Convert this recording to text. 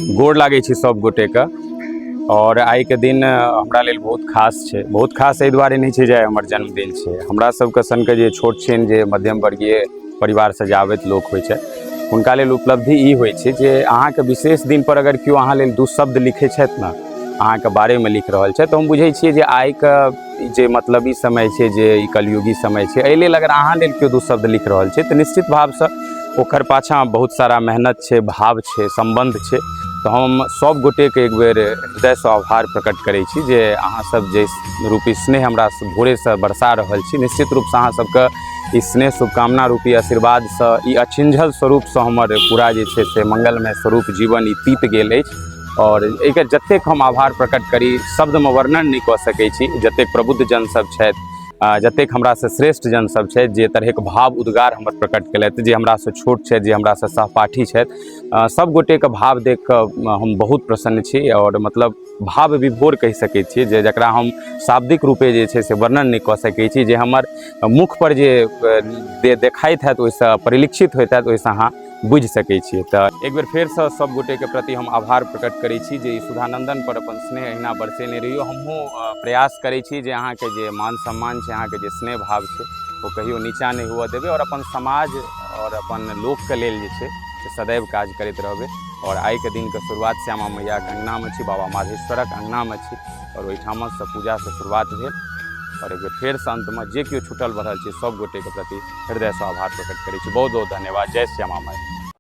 गोड़ लागै छी सब गोटे के। और आई के दिन हमरा लेल बहुत खास छै। बहुत खास एहि दुआरे नहीं छै जे हमर जन्मदिन छै। हमरा सबके सनके जे छोट छिन जे मध्यम वर्गीय परिवार से जे आबैत लोक होइ छै हुनका लेल उपलब्धि ई होइ छै जे अहाँके विशेष दिन पर अगर केओ अहाँ लेल दू शब्द लिखै छथि ने, अहाँके बारेमे लिख रहल छथि, तऽ हम बुझै छियै जे आइके जे मतलबी समय छै, जे ई कलयुगी समय छै, एहि लेल अगर अहाँ लेल केओ दू शब्द लिख रहल छै तऽ निश्चित भावसँ ओकर पाछाँ बहुत सारा मेहनत छै, भाव छै, संबंध छै। तऽ हम सब गोटेके एक बेर हृदयसँ आभार प्रकट करै छी जे अहाँसब जे रूपी स्नेह हमरा भोरेसँ बरसा रहल छी। निश्चित रूपसँ अहाँ सबके ई स्नेह शुभकामना रूपी आशीर्वादसँ ई अछिंझल स्वरूपसँ हमर पूरा जे छै से मंगलमय स्वरूप जीवन ई तीत गेल अछि। और एकर जतेक हम आभार प्रकट करी शब्दमे वर्णन नहीं कऽ सकै छी। जतेक प्रबुद्ध जन सब छथि, जतेक हमरासँ श्रेष्ठ जन सब छथि, जे तरहक भाव उद्गार हमर प्रकट केलथि, जे हमरासँ छोट छथि, जे हमरासँ सहपाठी छथि, सब गोटेके भाव देख कऽ हम बहुत प्रसन्न छी। और मतलब भाव विभोर कहि सकै छियै जे जकरा हम शाब्दिक रूपे जे छै से वर्णन नहीं कऽ सकै छी। जे हमर मुखपर जे देखाइत हैत, ओहिसँ परिलक्षित होइत हैत, ओहिसँ अहाँ बुझि सकै छियै। तऽ एक बेर फेरसँ सब गोटेके प्रति हम आभार प्रकट करै छी जे ई सुधानंदन पर अपन स्नेह अहिना बरसेने रहियो। हमहूँ प्रयास करै छी जे अहाँके जे मान सम्मान छै, अहाँके जे स्नेह भाव छै, ओ कहियो नीचाँ नहीं हुअ देबै। और अपन समाज और अपन लोकके लेल जे छै से सदैव काज करैत रहबै। और आइके दिनके शुरुआत श्यामा मैयाके अङ्गनामे छी, बाबा माधेश्वरक अङ्गनामे छी, और ओहिठामसँ पूजासँ शुरुआत भेल। और एक बेर फेरसँ अन्तमे जे केओ छूटल बढ़ल छै सब गोटेके प्रति हृदयसँ आभार प्रकट करै छी। बहुत बहुत धन्यवाद। जय श्यामा माइ।